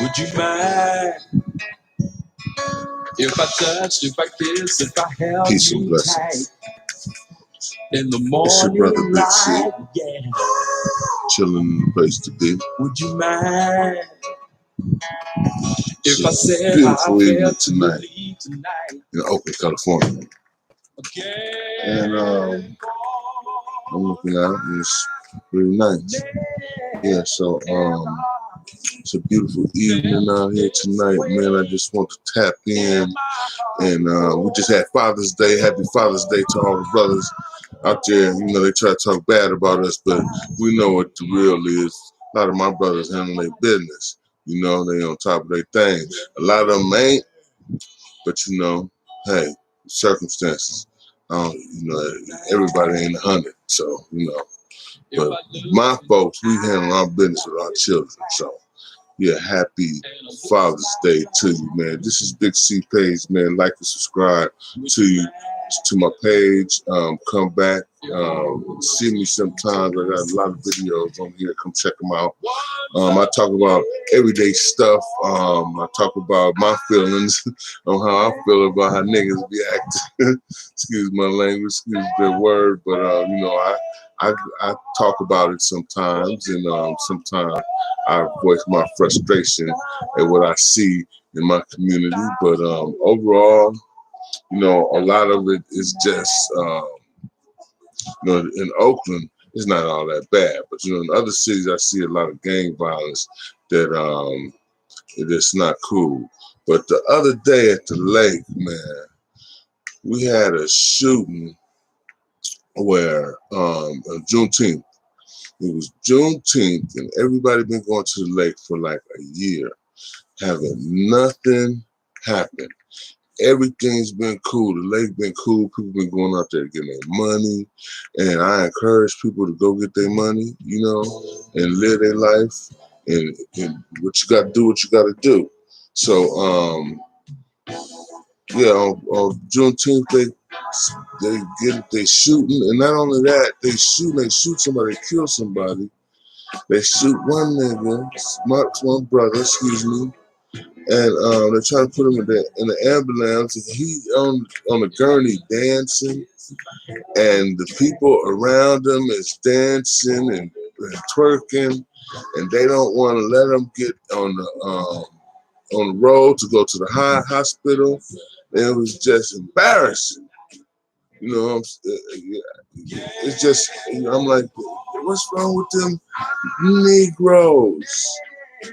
Would you mind if I touched, if I kissed, if I held Peace and you blessings. tight in the It's your brother morning Big C, light? Yeah. chilling in the place to be. Would you mind It's if I a said how I beautiful evening felt to tonight leave tonight? in Oakland, California. And Again, I'm looking out and it's really nice. Yeah, so it's a beautiful evening out here tonight, man. I just want to tap in, and we just had Father's Day. Happy Father's Day to all the brothers out there. You know, they try to talk bad about us, but we know what the real is. A lot of my brothers handle their business. You know, they on top of their thing. A lot of them ain't, but you know, hey, circumstances. You know, everybody ain't 100, so you know. But my folks, we handle our business with our children. So yeah, happy Father's Day to you, man. This is Big C Page, man. Like and subscribe to my page. Come back, see me sometimes. I got a lot of videos on here. Come check them out. I talk about everyday stuff. I talk about my feelings on how I feel about how niggas be acting. Excuse my language, excuse the word, but you know, I talk about it sometimes, and sometimes I voice my frustration at what I see in my community. But overall, you know, a lot of it is just, you know, in Oakland, it's not all that bad. But, you know, in other cities, I see a lot of gang violence that it's not cool. But the other day at the lake, man, we had a shooting where on Juneteenth. It was Juneteenth, and everybody been going to the lake for like a year, having nothing happen. Everything's been cool. The lake been cool. People been going out there getting their money, and I encourage people to go get their money, you know, and live their life. And what you got to do, what you got to do. So, yeah, on Juneteenth they shooting, and not only that, they shoot somebody, kill somebody. They shoot one nigga, one brother, excuse me, and they're trying to put him in the ambulance. And he on a gurney dancing, and the people around him is dancing and twerking, and they don't want to let him get on the road to go to the hospital. And it was just embarrassing. You know, it's just, you know, I'm like, what's wrong with them Negroes?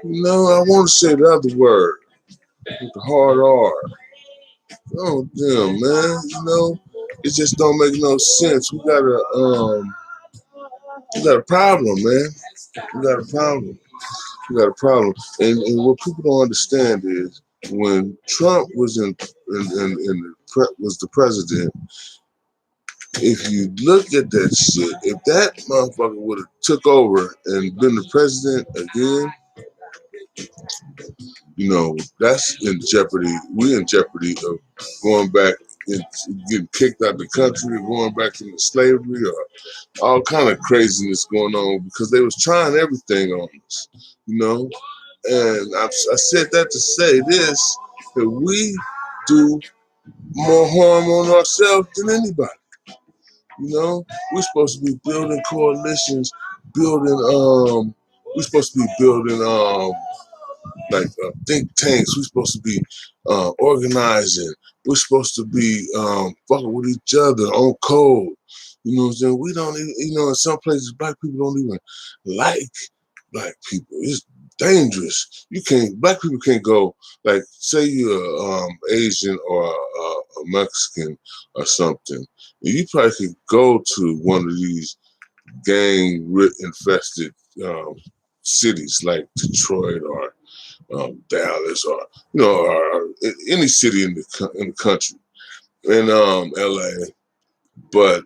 You know, I want to say the other word with the hard R. Oh, damn, man. You know, it just don't make no sense. We got a problem, man. We got a problem. We got a problem. And what people don't understand is when Trump was was the president, if you look at that shit, if that motherfucker would have took over and been the president again, you know, that's in jeopardy. We in jeopardy of going back and getting kicked out of the country or going back into slavery or all kind of craziness going on because they was trying everything on us, you know. And I said that to say this, that we do more harm on ourselves than anybody. You know, we're supposed to be building coalitions, we're supposed to be building like think tanks. We're supposed to be organizing. We're supposed to be fucking with each other on code. You know what I'm saying? We don't even, you know, in some places, black people don't even like black people. It's dangerous. Black people can't go, like, say you're Asian or a Mexican or something. You probably could go to one of these gang-infested cities like Detroit or Dallas, or you know, or any city in the country, in LA, but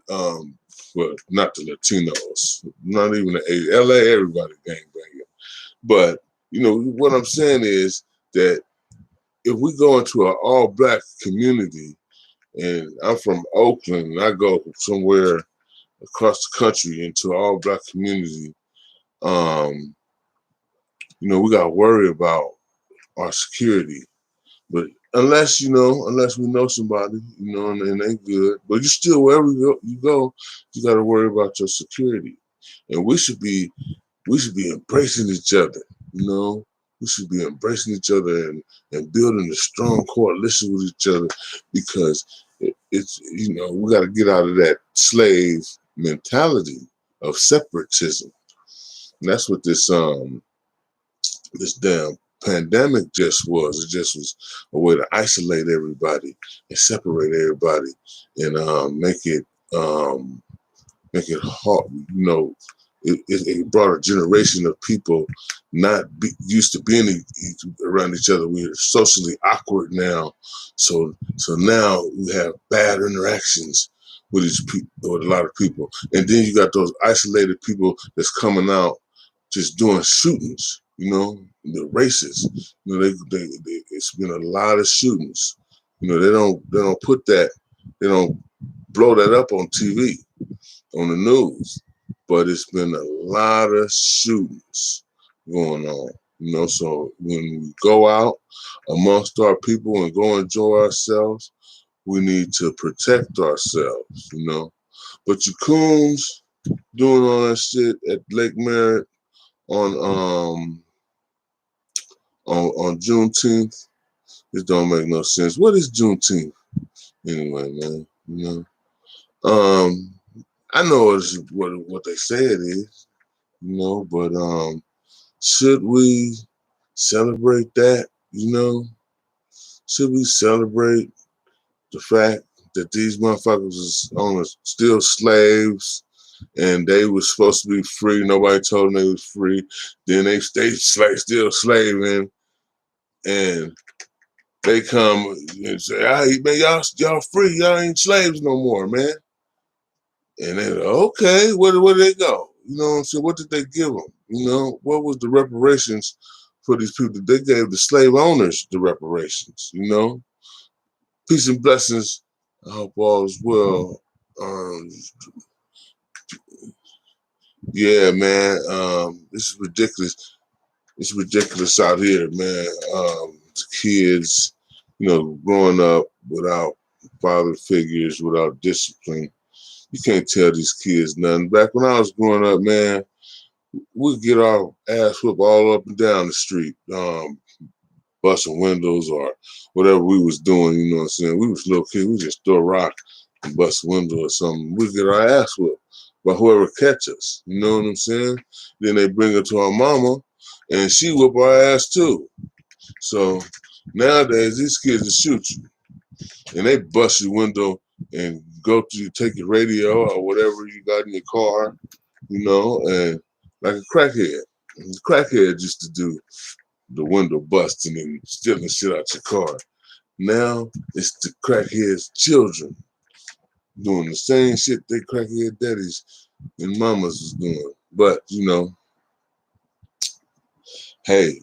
not the Latinos, not even the Asians. LA, everybody gangbanging. But you know what I'm saying is that if we go into an all-black community, and I'm from Oakland, and I go somewhere across the country into an all-black community, you know, we got to worry about our security. But unless we know somebody, and they good, but you still wherever you go, you got to worry about your security, and we should be embracing each other. You know, we should be embracing each other and building a strong coalition with each other because it's we got to get out of that slave mentality of separatism. And that's what this damn pandemic just was. It just was a way to isolate everybody and separate everybody and um, make it hard. It brought a generation of people used to being around each other. We're socially awkward now, so now we have bad interactions with a lot of people, and then you got those isolated people that's coming out just doing shootings. The races. It's been a lot of shootings. They don't put that. They don't blow that up on TV, on the news, but it's been a lot of shootings going on. So when we go out amongst our people and go enjoy ourselves, we need to protect ourselves. But you coons doing all that shit at Lake Merritt on on Juneteenth, it don't make no sense. What is Juneteenth anyway, man? Um, I know it's what they say it is, but should we celebrate that? Should we celebrate the fact that these motherfuckers is still slaves and they were supposed to be free? Nobody told them they was free. Then they stayed still slaving, and they come and say, "Hey, man, y'all free. Y'all ain't slaves no more, man." And they go, "Okay, where did they go? What I'm saying? What did they give them? What was the reparations for these people? They gave the slave owners the reparations. Peace and blessings. I hope all is well. Um, yeah, man. This is ridiculous. It's ridiculous out here, man. The kids, growing up without father figures, without discipline. You can't tell these kids nothing. Back when I was growing up, man, we'd get our ass whipped all up and down the street, busting windows or whatever we was doing, you know what I'm saying? We was little kids, we just throw a rock and bust a window or something. We'd get our ass whipped by whoever catch us, you know what I'm saying? Then they bring her to our mama and she whip our ass too. So nowadays, these kids will shoot you and they bust your window and take your radio or whatever you got in your car, and like a crackhead. The crackhead used to do the window busting and stealing shit out your car. Now it's the crackhead's children doing the same shit they crackhead daddies and mamas was doing. But hey,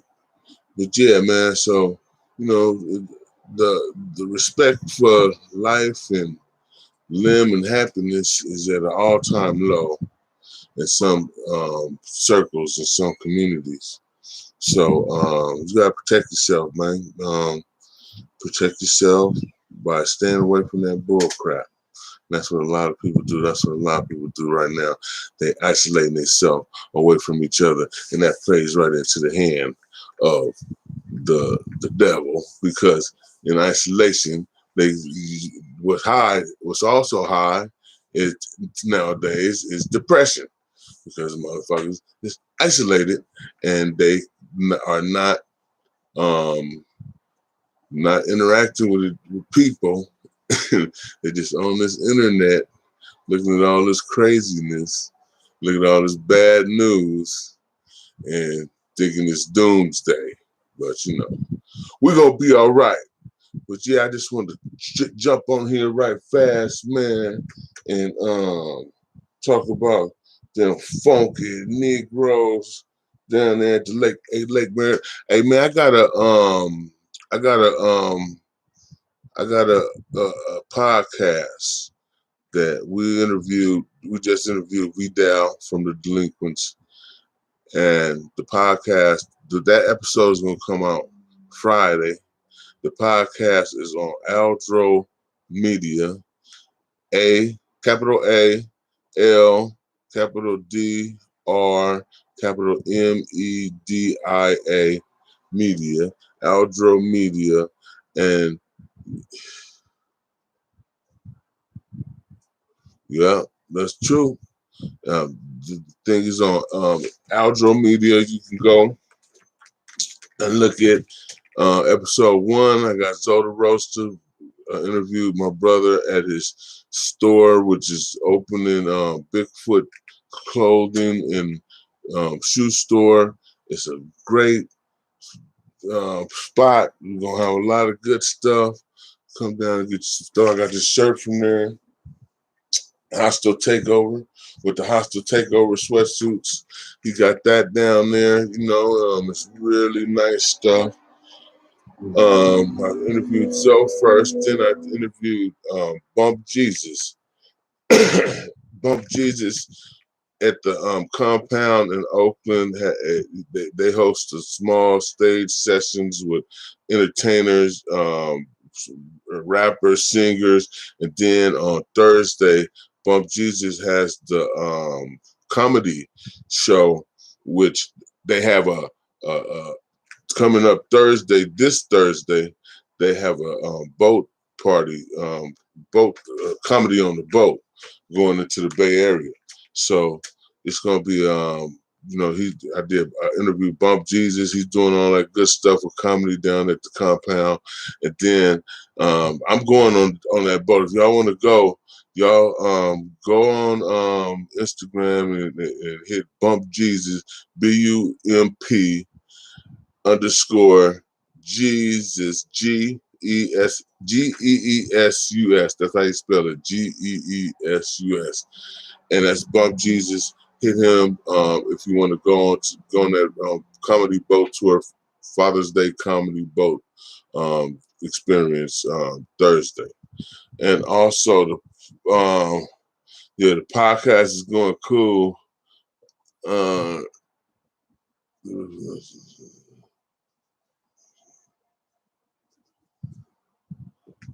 but yeah, man. So the respect for life and limb and happiness is at an all-time low in some circles in some communities. So you gotta protect yourself, man. Protect yourself by staying away from that bull crap. That's what a lot of people do. That's what a lot of people do right now. They isolate themselves away from each other, and that plays right into the hand of the devil, because in isolation, what's also high is nowadays is depression, because motherfuckers is isolated and they are um not interacting with people. They're just on this internet looking at all this craziness, looking at all this bad news, and thinking it's doomsday. But we're gonna be all right. But yeah, I just wanted to jump on here right fast, man, and talk about them funky Negroes down there at the Lake Merritt. Hey man, I got a podcast that we just interviewed Vidal from the Delinquents, and the podcast, that episode is gonna come out Friday. The podcast is on Aldro Media. Capital A, L, capital D, R, capital MEDIA, Media, Aldro Media, and yeah, that's true. The thing is on Aldro Media. You can go and look at episode 1. I got Zoda Roaster. Interviewed my brother at his store, which is opening Bigfoot clothing and shoe store. It's a great spot. You're gonna have a lot of good stuff. Come down and get some stuff. I got this shirt from there. Hostile Takeover with the Hostile Takeover sweatsuits. He got that down there. It's really nice stuff. I interviewed Zoe first, then I interviewed Bump Jesus. Bump Jesus at the compound in Oakland. They host a small stage sessions with entertainers, rappers, singers, and then on Thursday, Bump Jesus has the comedy show, which they have a coming up Thursday. This Thursday, they have a boat party, boat comedy on the boat going into the Bay Area. So it's gonna be, I interviewed Bump Jesus. He's doing all that good stuff with comedy down at the compound, and then I'm going on that boat. If y'all want to go, y'all go on Instagram and hit Bump Jesus, BUMP _Jesus, GEESUS. That's how you spell it, GEESUS. And that's Bump Jesus. Hit him if you want to go on that comedy boat tour, Father's Day comedy boat experience Thursday. And also the podcast is going cool.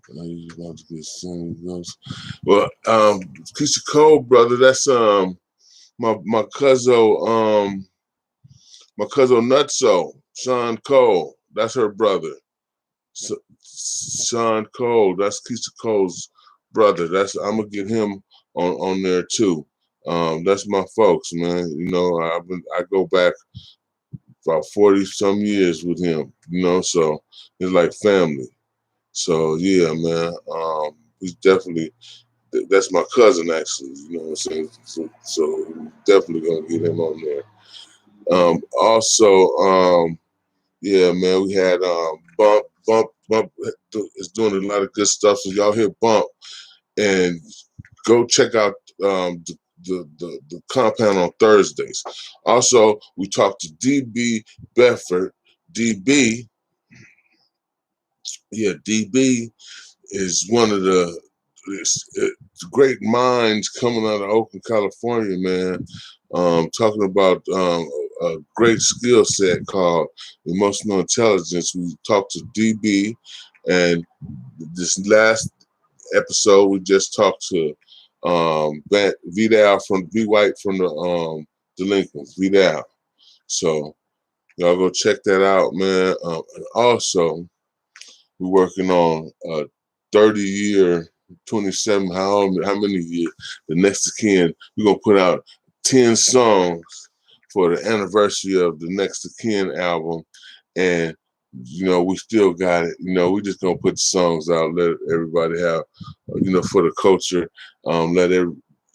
He's about to get singing. Well, Keisha Cole, brother, that's my cousin, my cousin Nutso, Sean Cole. That's her brother. Sean Cole, that's Keisha Cole's brother. I'm gonna get him on there too. That's my folks, man. I go back about 40 some years with him, so it's like family. So yeah, man, he's definitely, that's my cousin actually, you know what I'm saying? So definitely gonna get him on there. Also, yeah, man, we had Bump is doing a lot of good stuff. So y'all hear Bump and go check out the compound on Thursdays. Also, we talked to DB Bedford. DB is one of the great minds coming out of Oakland, California, man. Talking about a great skill set called emotional intelligence. We talked to DB, and this last episode we just talked to Vidal from V White from the Delinquents, Vidal. So y'all go check that out, man. And also, we're working on a 30-year, 27, how many years, the next of kin. We're going to put out 10 songs for the anniversary of the next of kin album. And, we still got it. We just going to put the songs out, let everybody have, for the culture, let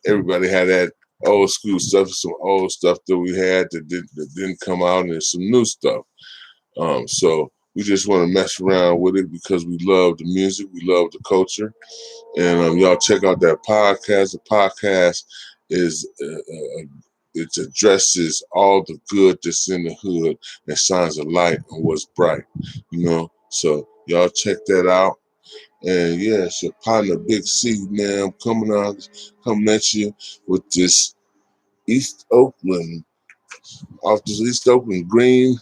everybody have that old school stuff, some old stuff that we had that didn't come out, and some new stuff. So we just want to mess around with it because we love the music, we love the culture, and y'all check out that podcast. The podcast is it addresses all the good that's in the hood and shines a light on what's bright, So y'all check that out. And yeah, it's your partner Big C, man. I'm coming at you with this East Oakland, off this East Oakland Green.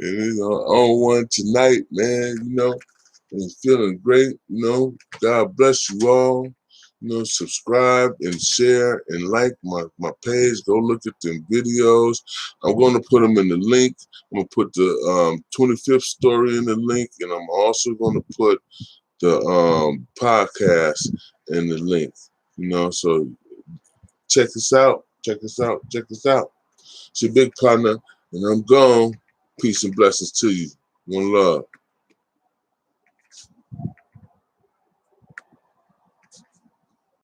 And it's on one tonight, man, you know, and feeling great, you know. God bless you all. You know, subscribe and share and like my page. Go look at them videos. I'm going to put them in the link. I'm going to put the 25th story in the link, and I'm also going to put the podcast in the link. You know, so check us out. Check us out. Check us out. It's your big partner, and I'm gone. Peace and blessings to you. One love.